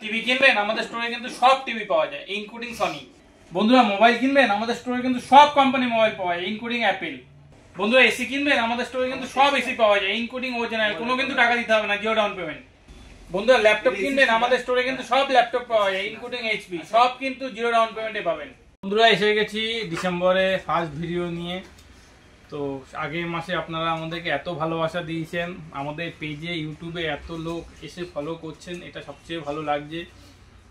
TV কিনবেন আমাদের স্টোরে কিন্তু সব টিভি পাওয়া যায় ইনক্লুডিং সনি। বন্ধুরা মোবাইল কিনবেন আমাদের স্টোরে কিন্তু সব কোম্পানি মোবাইল পাওয়া যায় ইনক্লুডিং অ্যাপেল। বন্ধুরা এসি কিনবেন আমাদের স্টোরে কিন্তু সব এসি পাওয়া যায় ইনক্লুডিং অরিজিনাল, কোনো কিন্তু টাকা দিতে হবে না, জিরো ডাউন পেমেন্ট। বন্ধুরা ল্যাপটপ কিনবেন আমাদের স্টোরে কিন্তু সব ল্যাপটপ পাওয়া যায় ইনক্লুডিং এইচপি, সব কিন্তু জিরো ডাউন পেমেন্টে পাবেন। বন্ধুরা এসে গেছি ডিসেম্বরে ফার্স্ট ভিডিও নিয়ে। তো আগের মাসে আপনারা আমাদেরকে এত ভালোবাসা দিয়েছেন, আমাদের পেজে ইউটিউবে এত লোক এসে ফলো করছেন, এটা সবচেয়ে ভালো লাগছে।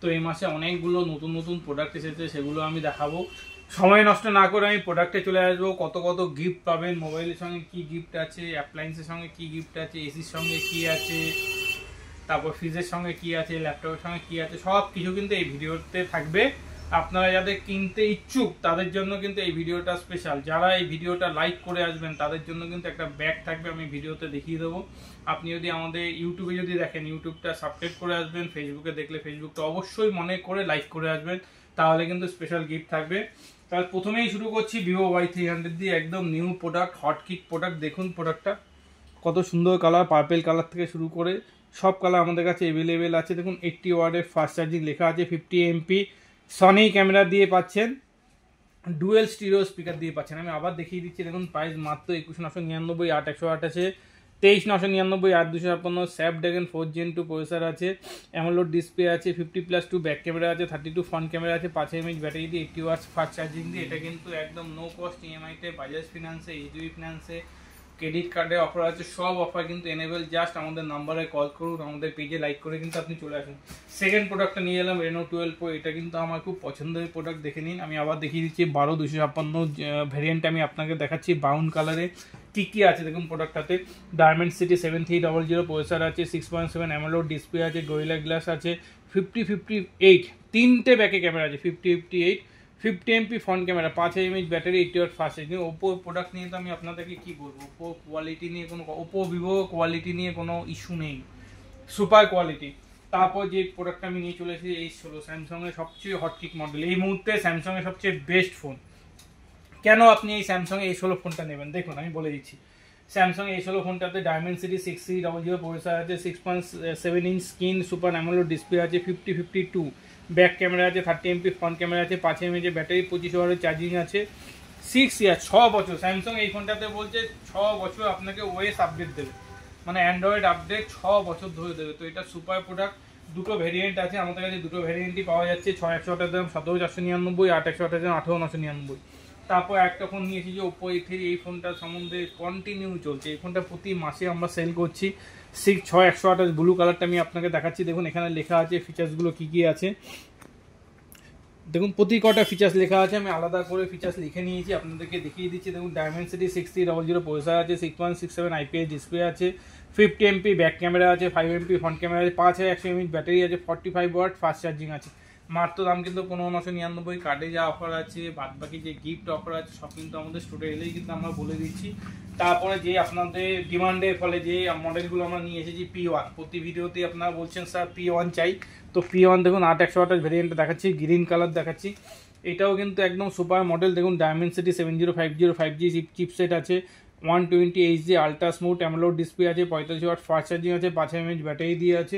তো এই মাসে অনেকগুলো নতুন নতুন প্রোডাক্ট এসেছে, সেগুলো আমি দেখাবো। সময় নষ্ট না করে আমি প্রোডাক্টে চলে আসবো। কত কত গিফট পাবেন, মোবাইলের সঙ্গে কি গিফট আছে, অ্যাপ্লায়েন্সের সঙ্গে কি গিফট আছে, এসির সঙ্গে কি আছে, তারপর ফ্রিজের সঙ্গে কি আছে, ল্যাপটপের সঙ্গে কি আছে, সব কিছু কিন্তু এই ভিডিওতে থাকবে। আপনারা যাদের কিনতে ইচ্ছুক তাদের জন্য কিন্তু এই ভিডিওটা স্পেশাল। যারা এই ভিডিওটা লাইক করে আসবেন তাদের জন্য কিন্তু একটা ব্যাগ থাকবে, আমি ভিডিওতে দেখিয়ে দেবো। আপনি যদি আমাদের ইউটিউবে যদি দেখেন ইউটিউবটা সাবস্ক্রাইব করে আসবেন, ফেসবুকে দেখলে ফেসবুকটা অবশ্যই মনে করে লাইক করে আসবেন, তাহলে কিন্তু স্পেশাল গিফট থাকবে। তাহলে প্রথমেই শুরু করছি ভিভো Y300 দিয়ে, একদম নিউ প্রোডাক্ট, হটকিক প্রোডাক্ট। দেখুন প্রোডাক্টটা কত সুন্দর কালার, পার্পেল কালার থেকে শুরু করে সব কালার আমাদের কাছে অ্যাভেলেবেল আছে। দেখুন 80 ওয়াটের ফাস্ট চার্জিং লেখা আছে, 50 MP সনি ক্যামেরা দিয়ে পাচ্ছেন, ডুয়েল স্টিরিও স্পিকার দিয়ে পাচ্ছেন। আমি আবার দেখিয়ে দিচ্ছি, দেখুন প্রাইস মাত্র 21,999, 8/108 আছে, 23,999, 8/256, স্ন্যাপড্রাগন 4 Gen 2 প্রসেসর আছে, অ্যামোলেড ডিসপ্লে আছে, 50+2 ব্যাক ক্যামেরা আছে, 32 ফ্রন্ট ক্যামেরা আছে, 5 mAh ব্যাটারি দিয়ে, 80 ওয়াটস ফাস্ট চার্জিং দিয়ে। এটা কিন্তু একদম নো কস্ট ইএমআইতে, বাজাজ ফিনান্সে, এইচডিবি ফিনান্সে, ক্রেডিট কার্ডে অফার আছে, সব অফার কিন্তু এনেবেল। জাস্ট আমাদের নাম্বারে কল করুন, আমাদের পেজে লাইক করে কিন্তু আপনি চলে আসুন। সেকেন্ড প্রোডাক্টটা নিয়ে এলাম Reno 12 Pro। এটা কিন্তু আমার খুব পছন্দের প্রোডাক্ট, দেখে নিন। আমি আবার দেখিয়ে দিচ্ছি 12/256 ভ্যারিয়েন্ট আমি আপনাকে দেখাচ্ছি ব্রাউন কালারে। কী কী আছে দেখুন প্রোডাক্টটাতে, Dimensity 7300 প্রসেসর আছে, 6.7 অ্যামোলেড ডিসপ্লে আছে, গরিলা গ্লাস আছে, 50-58 তিনটে ব্যাকে ক্যামেরা আছে, 50-58, 50 MP front camera, 5 mAh battery, 80 watt fast charging. Oppo product নিয়ে তো আমি আপনাদেরকে কী বলবো, ওপো কোয়ালিটি নিয়ে কোনো, ওপো ভিভো কোয়ালিটি নিয়ে কোনো ইস্যু নেই, সুপার কোয়ালিটি। তারপর যে প্রোডাক্টটা আমি নিয়ে চলে এসেছি H16, স্যামসাংয়ের সবচেয়ে হটকিক মডেল এই মুহূর্তে, স্যামসাংয়ের সবচেয়ে বেস্ট ফোন। কেন আপনি এই স্যামসাং H16 ফোনটা নেবেন দেখুন আমি বলে দিচ্ছি। স্যামসাং H16 ফোনটাতে Dimensity 6300 প্রসেসর আছে, 6.7 inch screen, super AMOLED display আছে, 50-52 ব্যাক ক্যামেরা আছে, 30 MP ফ্রন্ট ক্যামেরা আছে, 5 mAh ব্যাটারি, 25 ওয়াটের চার্জিং আছে, 6 ইয়ার 6 বছর। স্যামসাং এই ফোনটাতে বলছে 6 বছর আপনাকে ওএস আপডেট দেবে, মানে অ্যান্ড্রয়েড আপডেট 6 বছর ধরে দেবে। তো এটা সুপার প্রোডাক্ট। দুটো ভ্যারিয়েন্ট আছে আমাদের কাছে, দুটো ভ্যারিয়েন্টই পাওয়া যাচ্ছে। 6128 দাম 17,499, 8/128 দাম 18,999। তারপর একটা ফোন নিয়েছি যে Oppo A3, এই ফোনটা সম্বন্ধে কন্টিনিউ চলছে, এই ফোনটা প্রতি মাসে আমরা সেল করছি। 6128 ব্লু কালারটা আমি আপনাকে দেখাচ্ছি, দেখুন এখানে লেখা আছে ফিচার্সগুলো কী কী আছে। দেখুন প্রতি কটা ফিচার্স লেখা আছে, আমি আলাদা করে ফিচার্স লিখে নিয়েছি, আপনাদেরকে দেখিয়ে দিচ্ছি। দেখুন Dimensity 6300 প্রসেসর আছে, 6.67 IPS ডিসপ্লে আছে, 50 MP ব্যাক ক্যামেরা আছে, 5 MP ফ্রন্ট ক্যামেরা আছে, 5100 mAh ব্যাটারি আছে, 45 ওয়াট ফাস্ট চার্জিং আছে। মাত্র দাম কিন্তু 15,999। কার্ডে যা অফার আছে, বাদ বাকি যে গিফট অফার আছে সব কিন্তু আমাদের স্টোরে এলেই কিন্তু আমরা বলে দিচ্ছি। তারপরে যে আপনাদের ডিমান্ডের ফলে যে মডেলগুলো আমরা নিয়ে এসেছি P1, প্রতি ভিডিওতে আপনারা বলছেন স্যার P1 চাই, তো P1 দেখুন 8/128 ভ্যারিয়েন্ট দেখাচ্ছি, গ্রিন কালার দেখাচ্ছি। এটাও কিন্তু একদম সুপার মডেল। দেখুন Dimensity 7050 5G চিপসেট আছে, 120 Hz ultra smooth AMOLED display আছে, 45 ওয়াট ফাস্ট চার্জিং আছে, 5 mAh ব্যাটারি দিয়ে আছে।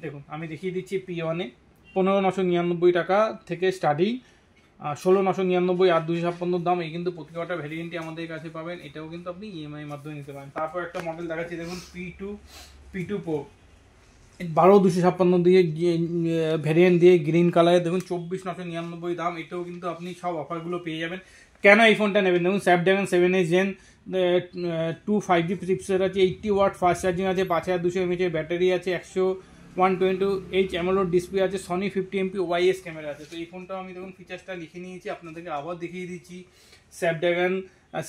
দেখুন আমি দেখিয়ে দিচ্ছি P1 এ 15,999 টাকা থেকে স্টার্টিং, 16,999, 8/256 দাম। এই কিন্তু প্রতি কটা ভ্যারিয়েন্টই আমাদের কাছে পাবেন, এটাও কিন্তু আপনি ইএমআই মাধ্যমে নিতে পারেন। তারপর একটা মডেল দেখাচ্ছি দেখুন P2 Pro, 12,256 দিয়ে ভ্যারিয়েন্ট দিয়ে গ্রিন কালারে, দেখুন 24,999 দাম। এটাও কিন্তু আপনি সব অফারগুলো পেয়ে যাবেন। কেন এই ফোনটা নেবেন দেখুন, স্ন্যাপড্রাগন 7 Gen 2 5G চিপসেট আছে, 80 ওয়াট ফাস্ট চার্জিং আছে, 5200 mAh ব্যাটারি আছে, 120Hz অ্যামোলেড ডিসপ্লে আছে, সনি 50 MP OIS ক্যামেরা আছে। তো এই ফোনটাও আমি দেখুন ফিচার্সটা লিখে নিয়েছি, আপনাদেরকে আবার দেখিয়ে দিচ্ছি। স্ন্যাপড্রাগন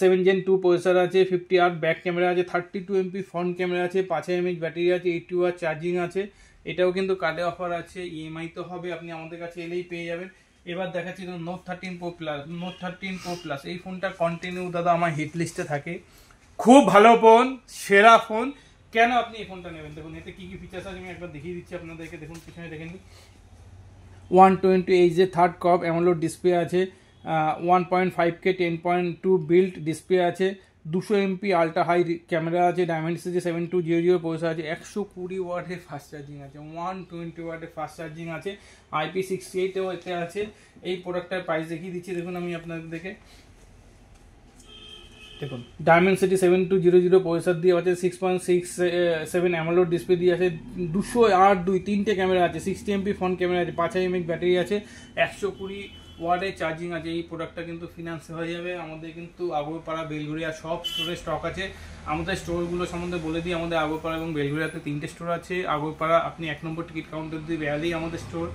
7 Gen 2 প্রসেসর আছে, 50 ওয়াট ব্যাক ক্যামেরা আছে, 32 MP ফ্রন্ট ক্যামেরা আছে, 5 mAh ব্যাটারি আছে, 80 ওয়াট চার্জিং আছে। এটাও কিন্তু কার্ডে অফার আছে, ইএমআই তো হবে, আপনি আমাদের কাছে এলেই পেয়ে যাবেন। এবার দেখাচ্ছি Note 13 Pro Plus। Note 13 Pro Plus এই ফোনটা কন্টিনিউ দাদা আমার হিট লিস্টে থাকে, খুব ভালো ফোন, সেরা ফোন। কেন আপনি এই ফোনটা নেবেন দেখুন এতে কী কী ফিচার্স আছে আমি একবার দেখিয়ে দিচ্ছি আপনাদেরকে। দেখুন পিছনে দেখেন 120Hz থার্ড কপ অ্যামোলেড ডিসপ্লে আছে, 1.5K 10.2 বিল্ড ডিসপ্লে আছে, 200 MP আল্ট্রা হাই ক্যামেরা আছে, ডায়মেন্সিটি 7200 প্রসেসর আছে, 120 ওয়াটের ফাস্ট চার্জিং আছে, 120 ওয়াটের ফাস্ট চার্জিং আছে, IP68 এতে আছে। এই প্রোডাক্টটার প্রাইস দেখিয়ে দিচ্ছি, দেখুন আমি আপনাদেরকে দেখুন ডায়মেন্সিটি 7200 প্রসেসর দিয়ে আছে, 6.67 অ্যামোলেড ডিসপ্লে দিয়ে আছে, 208 তিনটে ক্যামেরা আছে, 60 MP ফ্রন্ট ক্যামেরা আছে, 5000 mAh ব্যাটারি আছে, 120 ওয়াটের চার্জিং আছে। এই প্রোডাক্টটা কিন্তু ফিনান্স হয়ে যাবে। আমাদের কিন্তু আগরপাড়া, বেলঘরিয়া সব স্টোরে স্টক আছে। আমাদের স্টোরগুলো সম্বন্ধে বলে দিই, আমাদের আগরপাড়া এবং বেলঘরিয়াতে 3টে স্টোর আছে। আগরপাড়া আপনি 1 নম্বর টিকিট কাউন্টার দিয়ে বেরালেই আমাদের store,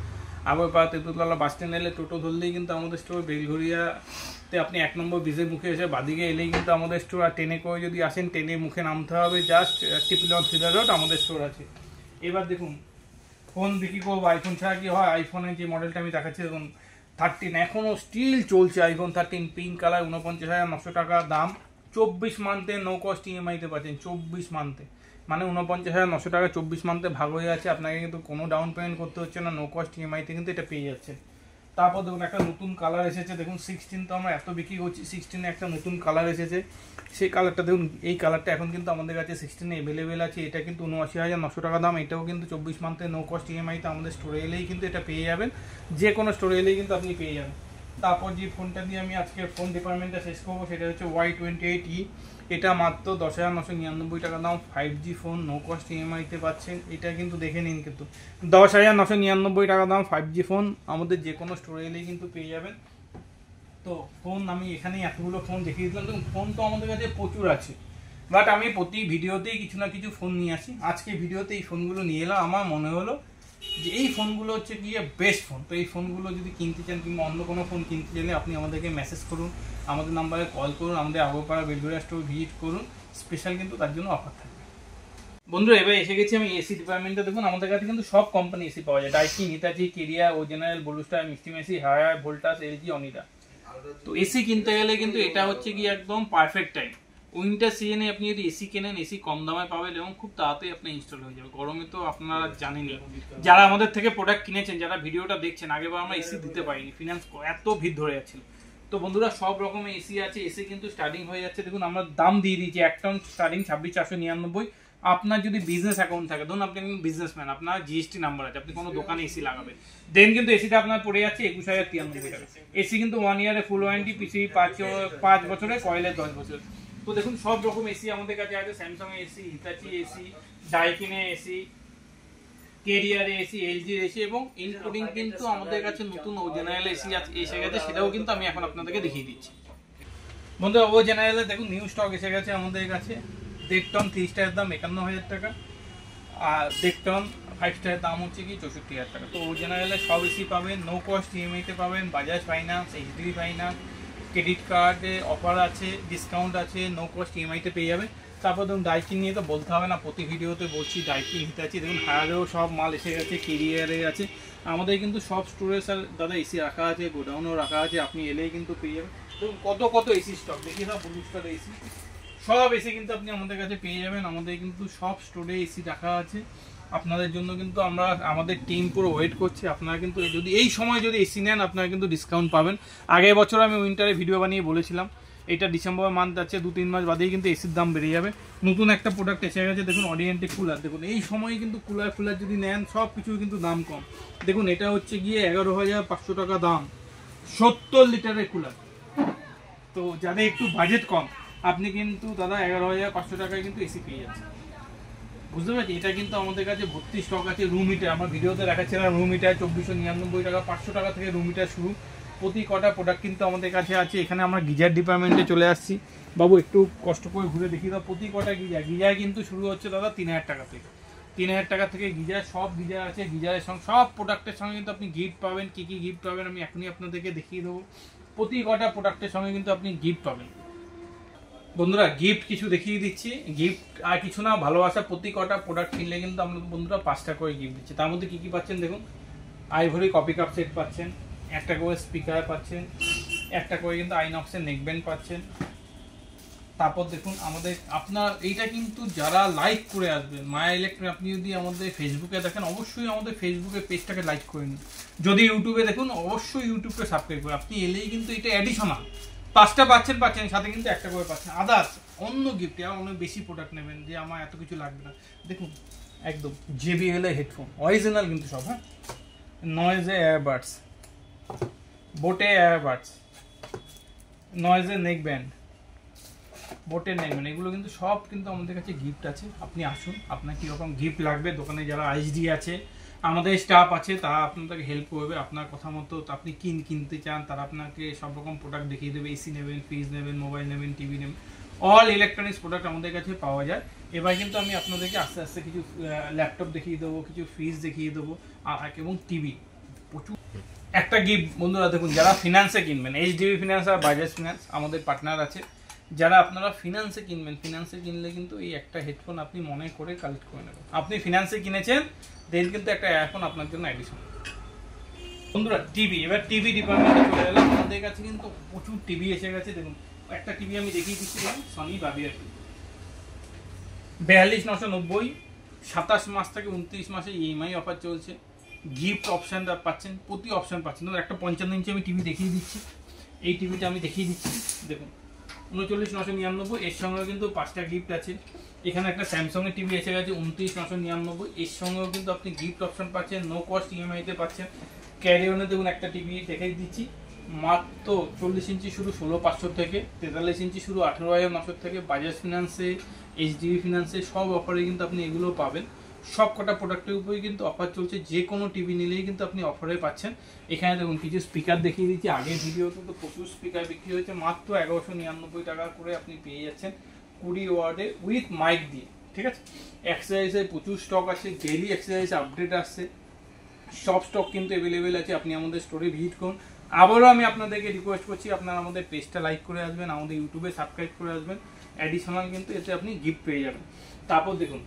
Agarpara Tentultala bus stand এলে টোটো ধরলেই কিন্তু আমাদের স্টোর, বেলঘরিয়াতে আপনি 1 নম্বর ব্রিজের মুখে এসে বাদিকে এলেই কিন্তু আমাদের স্টোর। আর ট্রেনে করে যদি আসেন, ট্রেনের মুখে নামতে হবে, জাস্ট টিপিলন ফিদার রোড আমাদের স্টোর আছে। এবার দেখুন ফোন বিক্রি করবো, আইফোন ছাড়া কি হয়? আইফোনের যে মডেলটা আমি দেখাচ্ছি দেখুন 13, এখনও স্টিল চলছে আইফোন 13 পিঙ্ক কালার, 49,900 টাকা দাম, 24 মান্থে নো কস্ট ইএমআইতে পাচ্ছেন। 24 মান্থে মানে 49,900 টাকা 24 মান্থে ভাগ হয়ে যাচ্ছে। আপনাকে কিন্তু কোনো ডাউন পেমেন্ট করতে হচ্ছে না, নো কস্ট ইএমআইতে কিন্তু এটা পেয়ে যাচ্ছে। তারপর দেখুন একটা নতুন কালার এসেছে, দেখুন 16 তো আমরা এত বিক্রি করছি, 16 একটা নতুন কালার এসেছে। সেই কালারটা দেখুন, এই কালারটা এখন কিন্তু আমাদের কাছে 16 অ্যাভেলেবেল আছে। এটা কিন্তু 79,900 টাকা দাম। এটাও কিন্তু 24 মান্থে নো কস্ট ইএমআইতে আমাদের স্টোরে এলেই কিন্তু এটা পেয়ে যাবেন, যে কোনো স্টোরে এলেই কিন্তু আপনি পেয়ে যাবেন। তারপর যে ফোনটা দিয়ে আমি আজকে ফোন ডিপার্টমেন্টটা শেষ করবো সেটা হচ্ছে Y28E। এটা মাত্র 10,999 টাকা দাম, 5G ফোন, নো কস্ট ইএমআইতে পাচ্ছেন। এটা কিন্তু দেখে নিন, কিন্তু 10,999 টাকা দাম 5G ফোন আমাদের যে কোনো স্টোরে এলেই কিন্তু পেয়ে যাবেন। তো ফোন আমি এখানে এতগুলো ফোন দেখিয়ে দিলাম। দেখুন ফোন তো আমাদের কাছে প্রচুর আছে, বাট আমি প্রতি ভিডিওতেই কিছু না কিছু ফোন নিয়ে আসি। আজকে ভিডিওতে এই ফোনগুলো নিয়ে এলাম, আমার মনে হলো যে এই ফোনগুলো হচ্ছে গিয়ে বেস্ট ফোন। তো এই ফোনগুলো যদি কিনতে চান কিংবা অন্য কোনো ফোন কিনতে চাইলে আপনি আমাদেরকে মেসেজ করুন, আমাদের নাম্বারে কল করুন, আমাদের আগরপাড়া বেলঘরিয়া স্টোর ভিজিট করুন, স্পেশাল কিন্তু তার জন্য অফার থাকবে। বন্ধুরা এবার এসে গেছি আমি এসি ডিপার্টমেন্টে। দেখুন আমাদের কাছে কিন্তু সব কোম্পানি এসি পাওয়া যায়, ডাইকিন, হিতাচি, কেরিয়া, ও জেনারেল, ব্লুস্টার, মিষ্টি Messi, higher, Voltas, LG, Onida. তো এসি কিনতে গেলে কিন্তু এটা হচ্ছে কি একদম পারফেক্ট টাইম। উইন্টার সিজনে আপনি যদি এসি কেনেন, এসি কম দামে পাবেন এবং খুব তাড়াতাড়ি আপনার ইনস্টল হয়ে যাবে। গরমে তো আপনারা জানেনই, যারা আমাদের থেকে প্রোডাক্ট কিনেছেন, যারা ভিডিওটা দেখছেন, আগেবার আমরা এসি দিতে পারিনি, ফিনান্স এত ভিড় ধরে যাচ্ছিল। তো বন্ধুরা সব রকমের এসি আছে, এসি কিন্তু স্টার্টিং হয়ে যাচ্ছে। দেখুন আমরা দাম দিয়ে দিয়েছি, একটা স্টার্টিং 26,499। আপনার যদি বিজনেস অ্যাকাউন্ট থাকে, ধরুন আপনি বিজনেসম্যান, আপনার জিএসটি নাম্বার আছে, আপনি কোনো দোকানে এসি লাগাবেন, দেন কিন্তু এসিটা আপনার পড়ে যাচ্ছে 21,093 টাকা। এসি কিন্তু 1 ইয়ারে ফুল ওয়ারেন্টি, পিসি 5 বছরে, কয়েলের 10 বছর। তো দেখুন সব রকম এসি আমাদের কাছে আছে, স্যামসাং এসি, হিতাচি এসি, ডাইকিনে এসি, কেরিয়ারে এসি, এলজি এসি এবং ইনক্লুডিং কিন্তু আমাদের কাছে নতুন ও জেনারেল এসি এসে গেছে, সেটাও কিন্তু আমি এখন আপনাদেরকে দেখিয়ে দিচ্ছি। বন্ধুরা ও জেনারেলে দেখুন নিউ স্টক এসে গেছে আমাদের কাছে। ডেকটন 3 স্টারের দাম 51,000 টাকা, আর ডেকটন 5 স্টারের দাম হচ্ছে কি 64,000 টাকা। তো ও জেনারেলে সব এসি পাবেন, নো কস্ট ইএমআইতে পাবেন, Bajaj finance, HDB finance, credit কার্ডে অফার আছে, ডিসকাউন্ট আছে, নো কস্ট ইএমআইতে পেয়ে যাবেন। তারপর ধরুন ডাইকিন নিয়ে তো বলতে হবে না, প্রতি ভিডিওতে বলছি ডাইকিন, হিতাচি, দেখুন হায়ারেও সব মাল এসে গেছে, কেরিয়ারে আছে। আমাদের কিন্তু সব স্টোরে স্যার দাদা এসি রাখা আছে, গোডাউনও রাখা আছে, আপনি এলেই কিন্তু পেয়ে যাবেন। দেখুন কত এসি স্টক দেখিয়ে দাও, ব্লুস্টার এসি, সব এসি কিন্তু আপনি আমাদের কাছে পেয়ে যাবেন। আমাদের কিন্তু সব স্টোরে এসি রাখা আছে আপনাদের জন্য। কিন্তু আমাদের টিম পুরো ওয়েট করছে। আপনারা কিন্তু যদি এই সময় যদি এসি নেন, আপনারা কিন্তু ডিসকাউন্ট পাবেন। আগের বছর আমি উইন্টারে ভিডিও বানিয়ে বলেছিলাম, এটা ডিসেম্বর মান্থ আছে, 2-3 মাস বাদেই কিন্তু এসির দাম বেড়ে যাবে। নতুন একটা প্রোডাক্ট এসে গেছে, দেখুন অরিয়েন্টেড কুলার। দেখুন এই সময় কিন্তু কুলার যদি নেন, সব কিছুর কিন্তু দাম কম। দেখুন এটা হচ্ছে গিয়ে 11,500 টাকা দাম, 70 লিটারের কুলার। তো যাদের একটু বাজেট কম, আপনি কিন্তু দাদা 11,500 টাকায় কিন্তু এসি পেয়ে যাচ্ছেন, বুঝতে পারছি। এটা কিন্তু আমাদের কাছে ভর্তি স্টক আছে। রুম হিটার আমার ভিডিওতে দেখাচ্ছিলাম, রুম হিটার 2,499 টাকা, 500 টাকা থেকে রুম হিটার শুরু। প্রতি কটা প্রোডাক্ট কিন্তু আমাদের কাছে আছে। এখানে আমরা গিজার ডিপার্টমেন্টে চলে আসছি। বাবু একটু কষ্ট করে ঘুরে দেখিয়ে দাও, প্রতি কটা গিজার কিন্তু শুরু হচ্ছে দাদা 3,000 টাকা থেকে। 3,000 টাকা থেকে গিজার, সব গিজার আছে। গিজারের সঙ্গে সব প্রোডাক্টের সঙ্গে কিন্তু আপনি গিফট পাবেন। কী কী গিফট পাবেন আমি এখনই আপনাদেরকে দেখিয়ে দেবো। প্রতি কটা প্রোডাক্টের সঙ্গে কিন্তু আপনি গিফট পাবেন। বন্ধুরা গিফট কিছু দেখিয়ে দিচ্ছি, গিফট আর কিছু না, ভালোবাসা। প্রতি কটা প্রোডাক্ট কিনলে কিন্তু আমরা বন্ধুরা 5টা করে গিফট দিচ্ছি। তার মধ্যে কী কী পাচ্ছেন দেখুন, আইভরি কপি কাপ সেট পাচ্ছেন, একটা করে স্পিকার পাচ্ছেন, একটা করে কিন্তু আইনক্সের নেকব্যান্ড পাচ্ছেন। তারপর দেখুন আমাদের আপনার এইটা কিন্তু যারা লাইক করে আসবেন, মায়া ইলেকট্রনিক, আপনি যদি আমাদের ফেসবুকে দেখেন, অবশ্যই আমাদের ফেসবুকের পেজটাকে লাইক করে নিন। যদি ইউটিউবে দেখুন, অবশ্যই ইউটিউবকে সাবস্ক্রাইব করুন। আপনি এলেই কিন্তু এটা অ্যাডিশনাল 5টা পাচ্ছেন, সাথে কিন্তু একটা করে পাচ্ছেন। আদার্স অন্য গিফট আর অনেক বেশি প্রোডাক্ট নেবেন যে আমার এত কিছু লাগবে না, দেখুন একদম JBL এর হেডফোন অরিজিনাল কিন্তু সব, হ্যাঁ, নয়েজে এয়ারবাডস, বোটে এয়ারবাডস, নয়েজের নেক ব্যান্ড, বোটের নেক ব্যান্ড, এগুলো কিন্তু সব কিন্তু আমাদের কাছে গিফট আছে। আপনি আসুন, আপনার কীরকম গিফট লাগবে, দোকানে যারা ISD আছে আমাদের স্টাফ আছে তারা আপনাদেরকে হেল্প করবে, আপনার কথা মতো আপনি কিনতে চান তারা আপনাকে সব রকম প্রোডাক্ট দেখিয়ে দেবে। এসি নেবেন, ফ্রিজ নেবেন, মোবাইল নেবেন, টিভি নেবেন, অল ইলেকট্রনিক্স প্রোডাক্ট আমাদের কাছে পাওয়া যায়। এবার কিন্তু আমি আপনাদেরকে আস্তে আস্তে কিছু ল্যাপটপ দেখিয়ে দেবো, কিছু ফ্রিজ দেখিয়ে দেবো এবং টিভি প্রচুর। একটা গিফট বন্ধুরা দেখুন, যারা ফিনান্সে কিনবেন, HDB ফিনান্স আর বাজাজ ফিনান্স আমাদের পার্টনার আছে, যারা আপনারা ফিনান্সে কিনবেন, ফিনান্সে কিনলে কিন্তু এই একটা হেডফোন আপনি মনে করে কালেক্ট করে নেবেন। আপনি ফিনান্সে কিনেছেন দেন কিন্তু একটা এয়ারফোন আপনার জন্য এডিশন। বন্ধুরা টিভি, এবার টিভি ডিপার্টমেন্টে চলে এলাম, আমাদের কাছে কিন্তু প্রচুর টিভি এসে গেছে। দেখুন একটা টিভি আমি দেখিয়ে দিচ্ছি, সনি বাবিয়ার 42,990, 27 মাস থেকে 29 মাসে EMI অফার চলছে, গিফট অপশান পাচ্ছেন, প্রতি অপশান পাচ্ছেন। ধরুন একটা 55 ইঞ্চি আমি টিভি দেখিয়ে দিচ্ছি, এই টিভিটা আমি দেখিয়ে দিচ্ছি, দেখুন 39,999, এর সঙ্গে কিন্তু 5টা গিফট আছে। এখানে একটা স্যামসাংয়ের টিভি এসে গেছে 29,999, এর সঙ্গেও কিন্তু আপনি গিফট অপশন পাচ্ছেন, নো কস্ট EMI-তে পাচ্ছেন। ক্যারিয়নে দেখুন একটা টিভি দেখিয়ে দিচ্ছি, মাত্র 40 ইঞ্চি শুরু 16,500 থেকে, 43 ইঞ্চি শুরু 18,900 থেকে। বাজাজ ফিনান্সে, HDB ফিনান্সে সব অফারে কিন্তু আপনি এগুলো পাবেন। সব কটা প্রোডাক্টের উপরেই কিন্তু অফার চলছে, যে কোনো টিভি নিলেই কিন্তু আপনি অফারে পাচ্ছেন। এখানে দেখুন কিছু স্পিকার দেখিয়ে দিচ্ছি, আগের ভিডিওতে তো প্রচুর স্পিকার বিক্রি হয়েছে, মাত্র 1199 টাকা করে আপনি পেয়ে যাচ্ছেন 20 ওয়ার্ডে উইথ মাইক দিয়ে, ঠিক আছে। এক্সারসাইজের প্রচুর স্টক আছে, ডেইলি এক্সারসাইজ আপডেট আসছে, সব স্টক কিন্তু অ্যাভেলেবেল আছে। আপনি আমাদের স্টোরে ভিজিট করুন। আবারও আমি আপনাদেরকে রিকোয়েস্ট করছি, আপনারা আমাদের পেজটা লাইক করে আসবেন, আমাদের ইউটিউবে সাবস্ক্রাইব করে আসবেন, অ্যাডিশনাল কিন্তু এতে আপনি গিফট পেয়ে যাবেন। তারপর দেখুন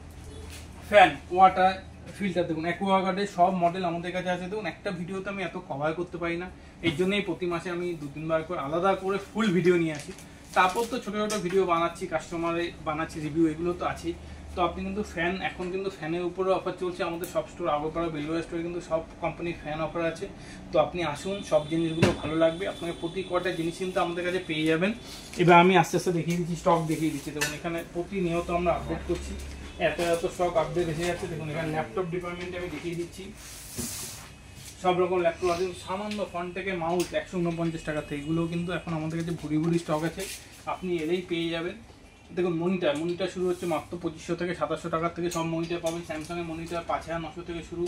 ফ্যান, ওয়াটার ফিল্টার, দেখুন অ্যাকোয়াগার্ডের সব মডেল আমাদের কাছে আছে। দেখুন একটা ভিডিওতে আমি এত কভার করতে পারি না, এর জন্যই প্রতি মাসে আমি 2-3 বার করে আলাদা করে ফুল ভিডিও নিয়ে আসি। তারপর তো ছোটো ছোটো ভিডিও বানাচ্ছি, কাস্টমারে বানাচ্ছি রিভিউ, এগুলো তো আছেই। তো আপনি কিন্তু ফ্যান, এখন কিন্তু ফ্যানের উপরে অফার চলছে আমাদের সব স্টোর, আগরপাড়া বেলুড়া স্টোরে কিন্তু সব কোম্পানির ফ্যান অফার আছে। তো আপনি আসুন, সব জিনিসগুলো ভালো লাগবে আপনাকে, প্রতি কটা জিনিস কিন্তু আমাদের কাছে পেয়ে যাবেন। এবার আমি আস্তে আস্তে দেখিয়ে দিচ্ছি, স্টক দেখিয়ে দিচ্ছি। দেখুন এখানে প্রতিনিয়ত আমরা আপডেট করছি, এত স্টক আপডেট এসে যাচ্ছে। দেখুন এখানে ল্যাপটপ ডিপার্টমেন্টে আমি দেখিয়ে দিচ্ছি, সব রকম ল্যাপটপ আছে, সামান্য ফোন থেকে মাউস 149 টাকা থেকে, এগুলোও কিন্তু এখন আমাদের কাছে ভুড়ি ভুড়ি স্টক আছে, আপনি এলেই পেয়ে যাবেন। দেখুন মনিটার শুরু হচ্ছে মাত্র 2500 থেকে 2700 টাকা থেকে, সব মনিটার পাবেন। স্যামসাংয়ের মনিটার 5,900 থেকে শুরু,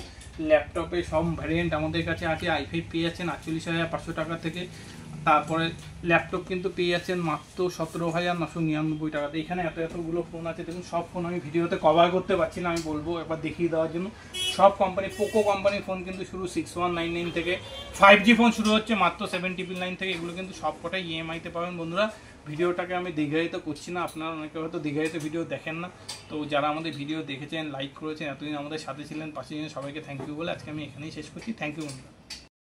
ল্যাপটপে সব ভ্যারিয়েন্ট আমাদের কাছে আছে। i5 পেয়ে যাচ্ছেন 48,500 টাকা থেকে। তারপরে ল্যাপটপ কিন্তু পেয়ে যাচ্ছেন মাত্র 17,999 টাকাতে। এখানে এতগুলো ফোন আছে, দেখুন সব ফোন আমি ভিডিওতে কভার করতে পারছি না, আমি বলবো একবার দেখিয়ে দেওয়ার জন্য। সব কোম্পানি, পোকো কোম্পানির ফোন কিন্তু শুরু 6199 থেকে, 5G ফোন শুরু হচ্ছে মাত্র 799 থেকে। এগুলো কিন্তু সব কটাই EMI-তে পাবেন। বন্ধুরা ভিডিওটাকে আমি দীর্ঘায়িত করছি না, আপনারা অনেকে হয়তো দীর্ঘায়িত ভিডিও দেখেন না, তো যারা আমাদের ভিডিও দেখেছেন, লাইক করেছেন, এতদিন আমাদের সাথে ছিলেন, পাশে ছিলেন, সবাইকে থ্যাংক ইউ বলে আজকে আমি এখানেই শেষ করছি। থ্যাংক ইউ বন্ধুরা।